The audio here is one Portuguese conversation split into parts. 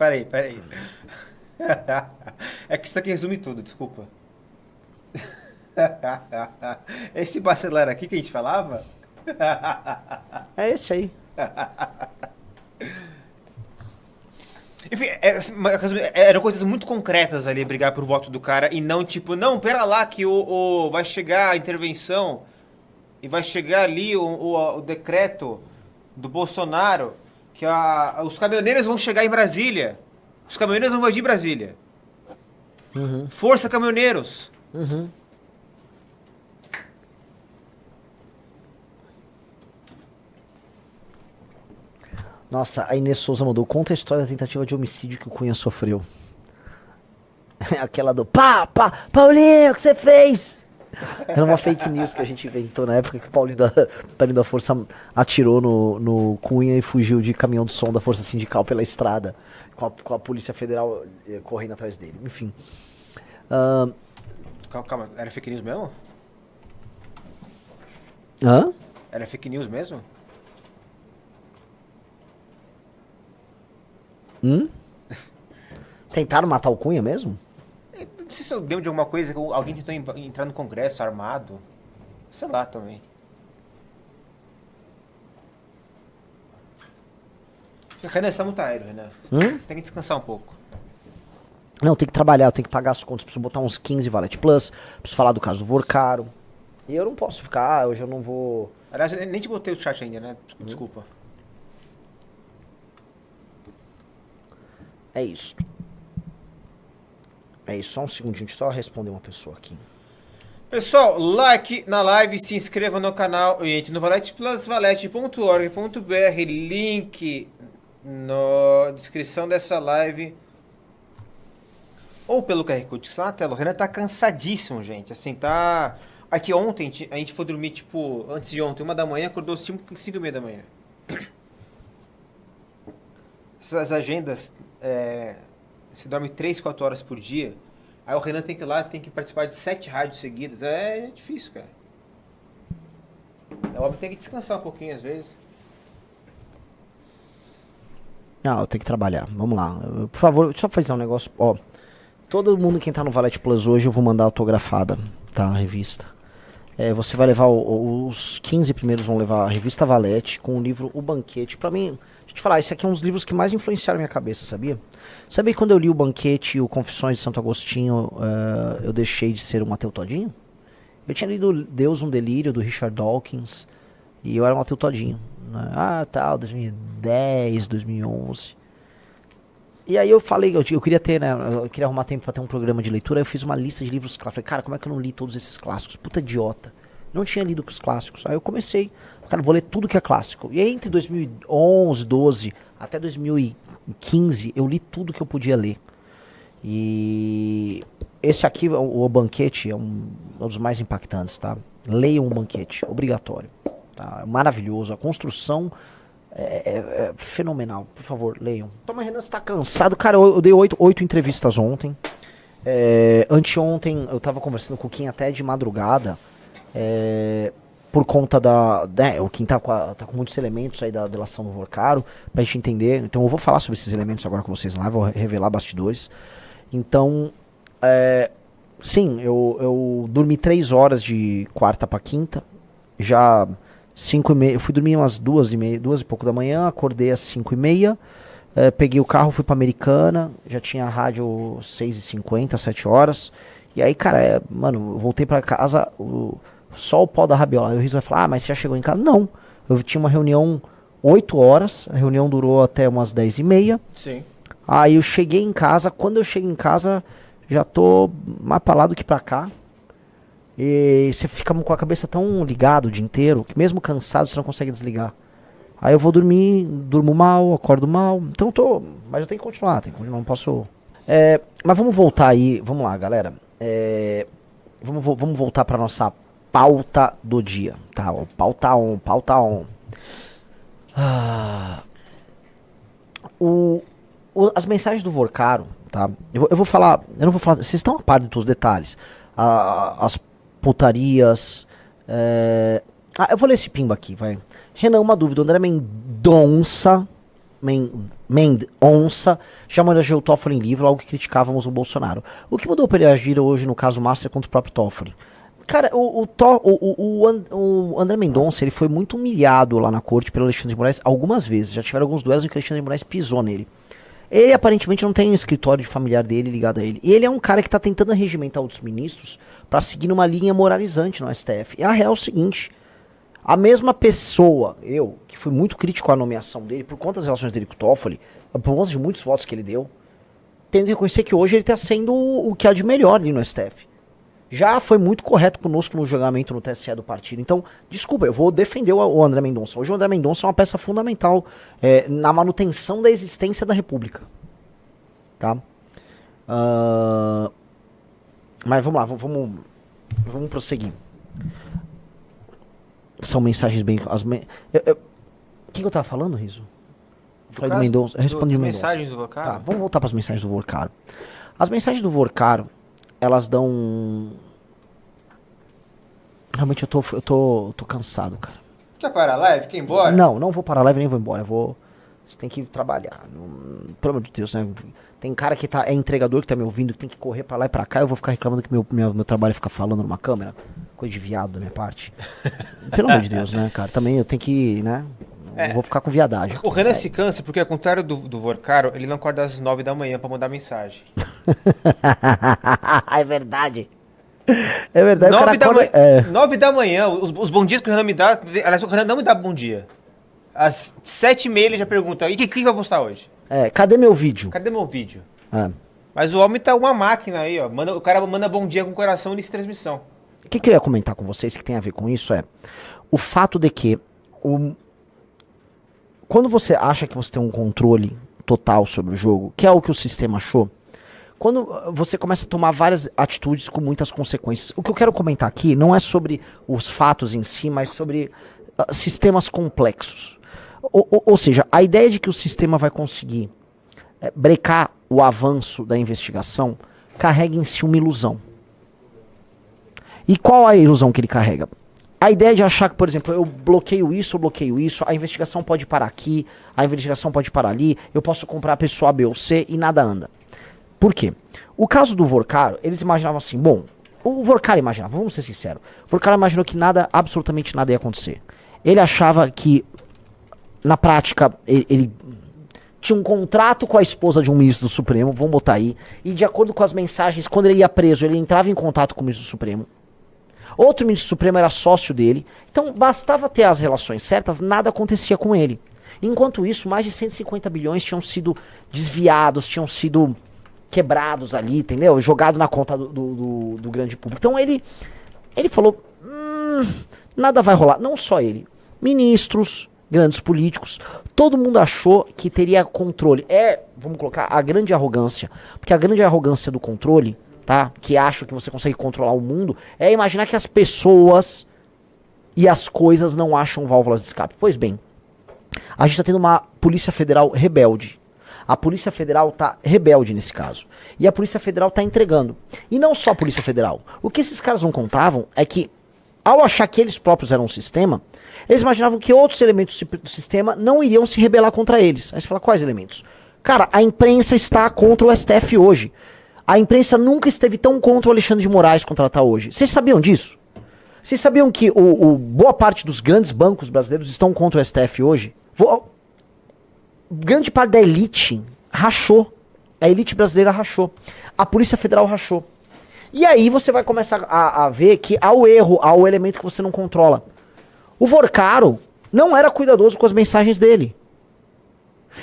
Peraí. É que isso aqui resume tudo, desculpa. Esse Bacelar aqui que a gente falava? É esse aí. Enfim, eram coisas muito concretas ali, brigar por voto do cara, e não tipo, não, pera lá que vai chegar a intervenção, e vai chegar ali o decreto do Bolsonaro, que os caminhoneiros vão chegar em Brasília. Os caminhoneiros vão invadir Brasília. Uhum, Força, caminhoneiros! uhum. Nossa, a Inês Souza mandou. Conta a história da tentativa de homicídio que o Cunha sofreu. Aquela do Paulinho, o que você fez? Era uma fake news que a gente inventou na época que o Paulinho da Força atirou no Cunha e fugiu de caminhão de som da Força Sindical pela estrada, com a Polícia Federal correndo atrás dele. Enfim. Calma, era fake news mesmo? Hã? Era fake news mesmo? Tentaram matar o Cunha mesmo? Não sei se eu lembro de alguma coisa que alguém tentou entrar no Congresso armado. Sei lá também. Renan, você tá muito aéreo, Renan. Tem que descansar um pouco. Não, tem que trabalhar, eu tenho que pagar as contas, preciso botar uns 15 Valete Plus, preciso falar do caso do Vorcaro. E eu não posso ficar, hoje eu não vou... Aliás, eu nem te botei o chat ainda, né? Desculpa. É isso. É isso, só um segundinho, deixa eu só responder uma pessoa aqui. Pessoal, like na live, se inscreva no canal e entre no valeteplusvalete.org.br, link na descrição dessa live ou pelo QR Code que está na tela. O Renan tá cansadíssimo, gente. Assim, tá... Aqui ontem a gente foi dormir, tipo, antes de ontem, 1 da manhã, acordou 5h30 da manhã. Essas agendas, você dorme 3, 4 horas por dia. Aí o Renan tem que ir lá, tem que participar de 7 rádios seguidas. É difícil, cara. O homem tem que descansar um pouquinho às vezes. Não, eu tenho que trabalhar, vamos lá. Por favor, deixa eu fazer um negócio, ó. Todo mundo que tá no Valete Plus hoje eu vou mandar autografada, tá, a revista. Você vai levar, os 15 primeiros vão levar a revista Valete com o livro O Banquete. Pra mim, deixa eu te falar, esse aqui é um dos livros que mais influenciaram minha cabeça, sabia? Sabia que quando eu li O Banquete e o Confissões de Santo Agostinho, eu deixei de ser um ateu todinho? Eu tinha lido Deus, um Delírio, do Richard Dawkins, e eu era um ateu todinho, né? Tal, 2010, 2011... E aí eu falei, eu queria ter, né, eu queria arrumar tempo pra ter um programa de leitura, aí eu fiz uma lista de livros clássicos. Falei, cara, como é que eu não li todos esses clássicos? Puta idiota. Não tinha lido os clássicos. Aí eu comecei, cara, vou ler tudo que é clássico. E aí entre 2011, 12 até 2015, eu li tudo que eu podia ler. E esse aqui, o Banquete, é um dos mais impactantes, tá? Leiam O Banquete, obrigatório. Tá? Maravilhoso, a construção... É fenomenal, por favor, leiam. Mas Renan, você tá cansado? Cara, eu dei 8 entrevistas ontem. Anteontem eu tava conversando com o Kim até de madrugada. Por conta o Kim tá com muitos elementos aí da delação do Vorcaro, pra gente entender. Então eu vou falar sobre esses elementos agora com vocês lá, vou revelar bastidores. Então, sim, eu dormi 3 horas de quarta pra quinta. Já... 5h30, eu fui dormir umas 2h30, 2 e pouco da manhã, acordei às 5h30, peguei o carro, fui pra Americana, já tinha a rádio 6h50, 7 horas, e aí, cara, mano, eu voltei pra casa, só o pó da rabiola. Aí o Riso vai falar, mas você já chegou em casa? Não, eu tinha uma reunião 8 horas, a reunião durou até umas 10h30. Sim. Aí eu cheguei em casa, quando eu chego em casa, já tô mais pra lá do que pra cá. E você fica com a cabeça tão ligada o dia inteiro que mesmo cansado você não consegue desligar. Aí eu vou dormir, durmo mal, acordo mal. Então mas eu tenho que continuar, não posso. Mas vamos voltar aí, vamos lá, galera. Vamos voltar pra nossa pauta do dia, tá? Pauta on. As mensagens do Vorcaro, tá? Eu vou falar, eu não vou falar, vocês estão a par de todos os detalhes. As putarias. Eu vou ler esse pimba aqui, vai. Renan, uma dúvida. André Mendonça Mendonça já elogiou o Toffoli em livro, algo que criticávamos no Bolsonaro. O que mudou para ele agir hoje no caso Master contra o próprio Toffoli? Cara, o André Mendonça, ele foi muito humilhado lá na corte pelo Alexandre de Moraes algumas vezes. Já tiveram alguns duelos em que o Alexandre de Moraes pisou nele. Ele aparentemente não tem um escritório de familiar dele ligado a ele. E ele é um cara que tá tentando regimentar outros ministros pra seguir numa linha moralizante no STF. E a real é o seguinte, a mesma pessoa, eu, que fui muito crítico à nomeação dele, por conta das relações dele com o Toffoli, por conta de muitos votos que ele deu, tenho que reconhecer que hoje ele tá sendo o que há de melhor ali no STF. Já foi muito correto conosco no julgamento no TSE do partido. Então, desculpa, eu vou defender o André Mendonça. Hoje o André Mendonça é uma peça fundamental na manutenção da existência da República. Tá? Mas vamos lá, vamos prosseguir. São mensagens bem... O que eu tava falando, Riso? Falei do Mendonça. Eu respondi do Mendonça. Mensagens do Vorcaro? Tá, vamos voltar para as mensagens do Vorcaro. As mensagens do Vorcaro, elas dão... Realmente eu tô cansado, cara. Quer parar a live? Quer ir embora? Não vou parar a live nem vou embora. Você tem que trabalhar. Pelo amor de Deus, né? Tem cara que é entregador que tá me ouvindo, que tem que correr pra lá e pra cá. Eu vou ficar reclamando que meu trabalho fica falando numa câmera. Coisa de viado da minha parte. Pelo amor de Deus, né, cara? Também eu tenho que, né? Eu vou ficar com viadagem. O Renan se cansa porque, ao contrário do Vorcaro, ele não acorda às 9 da manhã pra mandar mensagem. É verdade. É verdade. 9 da manhã, os bom dias que o Renan me dá... Aliás, o Renan não me dá bom dia. Às 7h30 ele já pergunta, e o que vai postar hoje? Cadê meu vídeo? Cadê meu vídeo? Mas o homem tá uma máquina aí, ó. O cara manda bom dia com coração nessa transmissão. O que eu ia comentar com vocês que tem a ver com isso o fato de que quando você acha que você tem um controle total sobre o jogo, que é o que o sistema achou, quando você começa a tomar várias atitudes com muitas consequências. O que eu quero comentar aqui não é sobre os fatos em si, mas sobre sistemas complexos. Ou seja, a ideia de que o sistema vai conseguir brecar o avanço da investigação carrega em si uma ilusão. E qual a ilusão que ele carrega? A ideia de achar que, por exemplo, eu bloqueio isso, a investigação pode parar aqui, a investigação pode parar ali, eu posso comprar a pessoa A, B ou C e nada anda. Por quê? O caso do Vorcaro, eles imaginavam assim, o Vorcaro imaginava, vamos ser sinceros, o Vorcaro imaginou que absolutamente nada ia acontecer. Ele achava que, na prática, ele tinha um contrato com a esposa de um ministro do Supremo, vamos botar aí, e de acordo com as mensagens, quando ele ia preso, ele entrava em contato com o ministro do Supremo. Outro ministro do Supremo era sócio dele, então bastava ter as relações certas, nada acontecia com ele. Enquanto isso, mais de 150 bilhões tinham sido desviados, tinham sido quebrados ali, entendeu? Jogado na conta do grande público. Então ele falou, nada vai rolar. Não só ele, ministros, grandes políticos, todo mundo achou que teria controle. Vamos colocar, a grande arrogância. Porque a grande arrogância do controle, tá? Que acham que você consegue controlar o mundo, é imaginar que as pessoas e as coisas não acham válvulas de escape. Pois bem, a gente tá tendo uma Polícia Federal rebelde. A Polícia Federal tá rebelde nesse caso. E a Polícia Federal tá entregando. E não só a Polícia Federal. O que esses caras não contavam é que, ao achar que eles próprios eram um sistema, eles imaginavam que outros elementos do sistema não iriam se rebelar contra eles. Aí você fala, quais elementos? Cara, a imprensa está contra o STF hoje. A imprensa nunca esteve tão contra o Alexandre de Moraes contra ela está hoje. Vocês sabiam disso? Vocês sabiam que boa parte dos grandes bancos brasileiros estão contra o STF hoje? Grande parte da elite rachou. A elite brasileira rachou. A Polícia Federal rachou. E aí você vai começar a ver que há o erro, há o elemento que você não controla. O Vorcaro não era cuidadoso com as mensagens dele.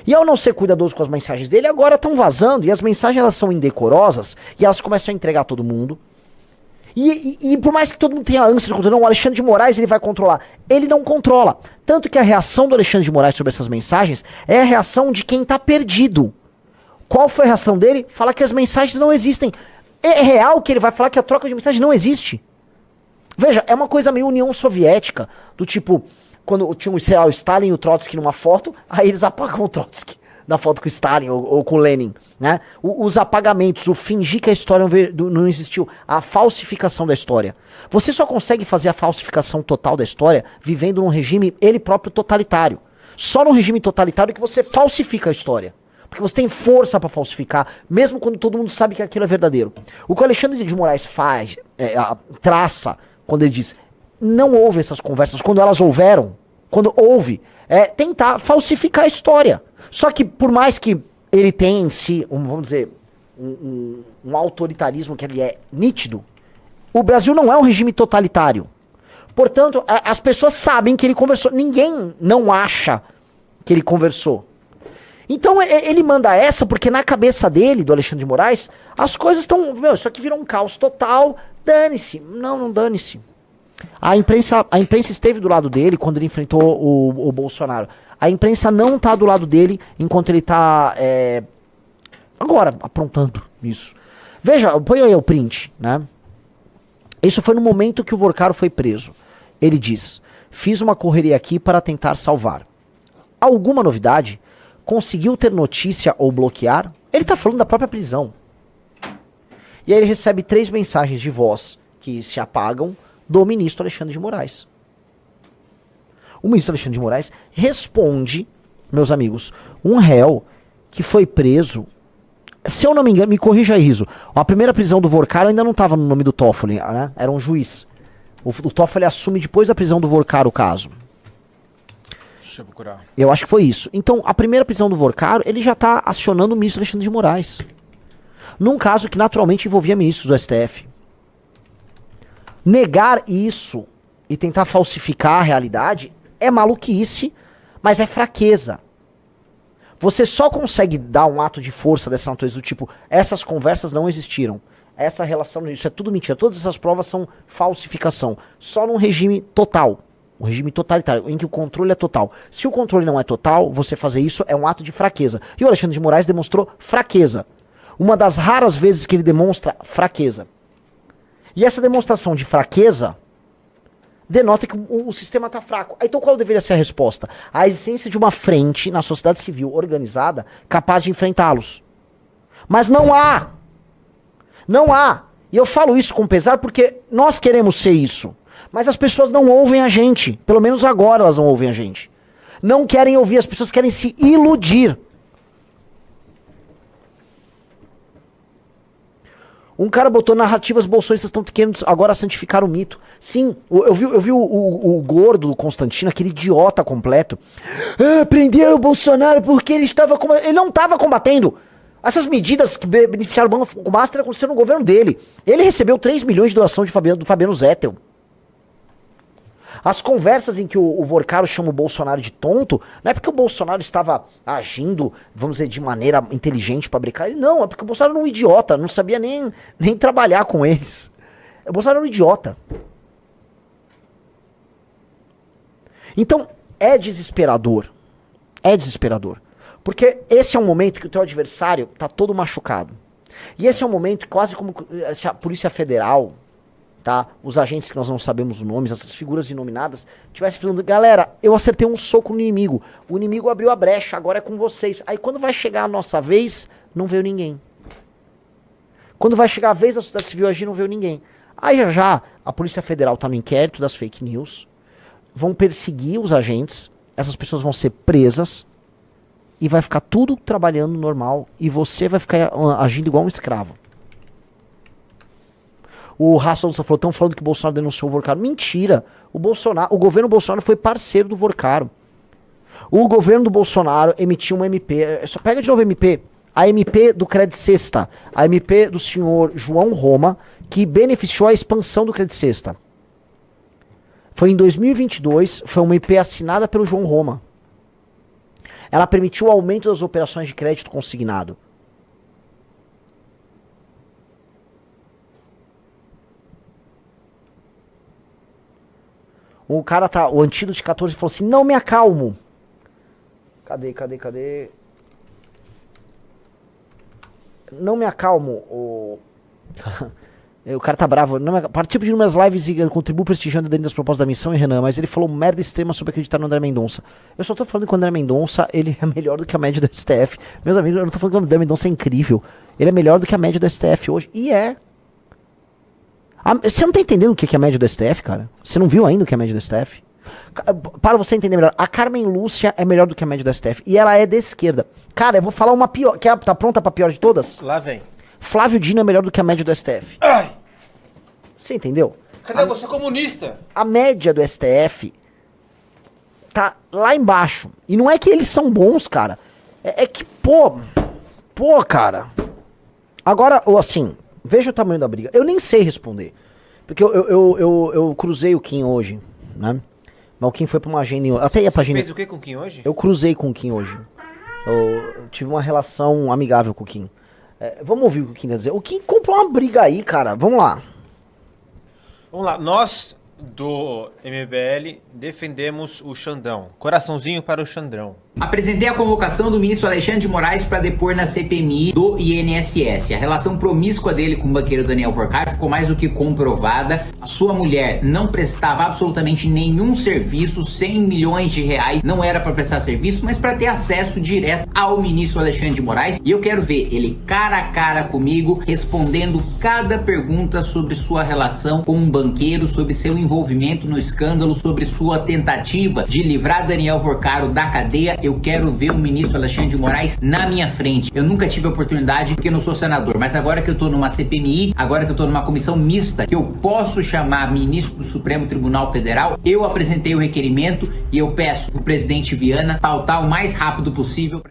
E ao não ser cuidadoso com as mensagens dele, agora estão vazando. E as mensagens elas são indecorosas. E elas começam a entregar a todo mundo. E por mais que todo mundo tenha ânsia de controlar, não, o Alexandre de Moraes ele vai controlar. Ele não controla. Tanto que a reação do Alexandre de Moraes sobre essas mensagens é a reação de quem está perdido. Qual foi a reação dele? Falar que as mensagens não existem. É real que ele vai falar que a troca de mensagem não existe. Veja, é uma coisa meio União Soviética. Do tipo, quando tinha sei lá, o Stalin e o Trotsky numa foto, aí eles apagam o Trotsky na foto com o Stalin ou com o Lenin, né? Os apagamentos, o fingir que a história não existiu, a falsificação da história. Você só consegue fazer a falsificação total da história vivendo num regime, ele próprio, totalitário. Só no regime totalitário que você falsifica a história. Porque você tem força pra falsificar, mesmo quando todo mundo sabe que aquilo é verdadeiro. O que o Alexandre de Moraes faz, traça, quando ele diz, não houve essas conversas, quando elas houveram, quando houve, é tentar falsificar a história. Só que por mais que ele tenha em si, vamos dizer, um autoritarismo que ele é nítido, o Brasil não é um regime totalitário. Portanto, as pessoas sabem que ele conversou. Ninguém não acha que ele conversou. Então ele manda essa porque na cabeça dele, do Alexandre de Moraes, as coisas estão... Meu, isso aqui virou um caos total. Dane-se. Não dane-se. A imprensa esteve do lado dele quando ele enfrentou o Bolsonaro. A imprensa não tá do lado dele enquanto ele tá agora aprontando isso. Veja, põe aí o print, né? Isso foi no momento que o Vorcaro foi preso. Ele diz, fiz uma correria aqui para tentar salvar. Alguma novidade? Conseguiu ter notícia ou bloquear? Ele tá falando da própria prisão. E aí ele recebe 3 mensagens de voz que se apagam do ministro Alexandre de Moraes. O ministro Alexandre de Moraes responde, meus amigos, um réu que foi preso, se eu não me engano, me corrija aí, Riso, a primeira prisão do Vorcaro ainda não estava no nome do Toffoli, né? Era um juiz. O Toffoli assume depois da prisão do Vorcaro o caso. Deixa eu procurar. Eu acho que foi isso. Então, a primeira prisão do Vorcaro, ele já está acionando o ministro Alexandre de Moraes. Num caso que naturalmente envolvia ministros do STF. Negar isso e tentar falsificar a realidade é maluquice, mas é fraqueza. Você só consegue dar um ato de força dessa natureza do tipo, essas conversas não existiram. Essa relação, isso é tudo mentira. Todas essas provas são falsificação. Só num regime total. Um regime totalitário, em que o controle é total. Se o controle não é total, você fazer isso é um ato de fraqueza. E o Alexandre de Moraes demonstrou fraqueza. Uma das raras vezes que ele demonstra fraqueza. E essa demonstração de fraqueza denota que o sistema está fraco. Então qual deveria ser a resposta? A existência de uma frente na sociedade civil organizada capaz de enfrentá-los. Mas não há. Não há. E eu falo isso com pesar porque nós queremos ser isso. Mas as pessoas não ouvem a gente. Pelo menos agora elas não ouvem a gente. Não querem ouvir, as pessoas querem se iludir. Um cara botou narrativas bolsonistas estão querendo agora santificar o mito. Sim, eu vi o gordo do Constantino, aquele idiota completo. Prenderam o Bolsonaro porque ele estava combatendo. Ele não estava combatendo. Essas medidas que beneficiaram o Banco Master aconteceram no governo dele. Ele recebeu 3 milhões de doação do Fabiano Zettel. As conversas em que o Vorcaro chama o Bolsonaro de tonto, não é porque o Bolsonaro estava agindo, vamos dizer, de maneira inteligente para brincar ele, não, é porque o Bolsonaro era um idiota, não sabia nem trabalhar com eles. O Bolsonaro era um idiota. Então, é desesperador. É desesperador. Porque esse é um momento que o teu adversário tá todo machucado. E esse é um momento quase como se a Polícia Federal, tá? Os agentes que nós não sabemos os nomes, essas figuras inominadas, tivessem falando, galera, eu acertei um soco no inimigo. O inimigo abriu a brecha, agora é com vocês. Aí quando vai chegar a nossa vez, não veio ninguém. Quando vai chegar a vez da sociedade civil agir, não veio ninguém. Aí já a Polícia Federal tá no inquérito das fake news, vão perseguir os agentes, essas pessoas vão ser presas, e vai ficar tudo trabalhando normal, e você vai ficar agindo igual um escravo. O Raça falou, estão falando que o Bolsonaro denunciou o Vorcaro. Mentira! O governo Bolsonaro foi parceiro do Vorcaro. O governo do Bolsonaro emitiu uma MP. Só pega de novo a MP. A MP do Credit Sexta. A MP do senhor João Roma, que beneficiou a expansão do Credit Sexta. Foi em 2022, foi uma MP assinada pelo João Roma. Ela permitiu o aumento das operações de crédito consignado. O cara tá, o Antídoto de 14 falou assim, não me acalmo. Cadê? Não me acalmo. O cara tá bravo. Participo de umas lives e contribuo prestigiando dentro das propostas da missão, e Renan, mas ele falou merda extrema sobre acreditar no André Mendonça. Eu só tô falando que o André Mendonça, ele é melhor do que a média do STF. Meus amigos, eu não tô falando que o André Mendonça é incrível. Ele é melhor do que a média do STF hoje. E é. Você não tá entendendo o que é a média do STF, cara? Você não viu ainda o que é a média do STF? Para você entender melhor, a Carmen Lúcia é melhor do que a média do STF. E ela é de esquerda. Cara, eu vou falar uma pior. Tá pronta pra pior de todas? Lá vem. Flávio Dino é melhor do que a média do STF. Ai! Você entendeu? Cadê você comunista? A média do STF tá lá embaixo. E não é que eles são bons, cara. É que, pô, cara. Agora, assim, veja o tamanho da briga. Eu nem sei responder. Porque eu cruzei o Kim hoje, né? Mas o Kim foi pra uma agenda... Eu até ia pra agenda... Você fez o que com o Kim hoje? Eu cruzei com o Kim hoje. Eu tive uma relação amigável com o Kim. Vamos ouvir o que o Kim quer dizer. O Kim comprou uma briga aí, cara. Vamos lá. Vamos lá. Nós, do MBL, defendemos o Xandão. Coraçãozinho para o Xandrão. Apresentei a convocação do ministro Alexandre de Moraes para depor na CPMI do INSS. A relação promíscua dele com o banqueiro Daniel Forcade ficou mais do que comprovada. A sua mulher não prestava absolutamente nenhum serviço, 100 milhões de reais, não era para prestar serviço, mas para ter acesso direto ao ministro Alexandre de Moraes. E eu quero ver ele cara a cara comigo, respondendo cada pergunta sobre sua relação com um banqueiro, sobre seu envolvimento no escândalo, sobre sua tentativa de livrar Daniel Forcade da cadeia. Eu quero ver o ministro Alexandre de Moraes na minha frente. Eu nunca tive a oportunidade porque eu não sou senador, mas agora que eu tô numa CPMI, agora que eu tô numa comissão mista, que eu posso chamar ministro do Supremo Tribunal Federal, eu apresentei o requerimento e eu peço pro presidente Viana pautar o mais rápido possível.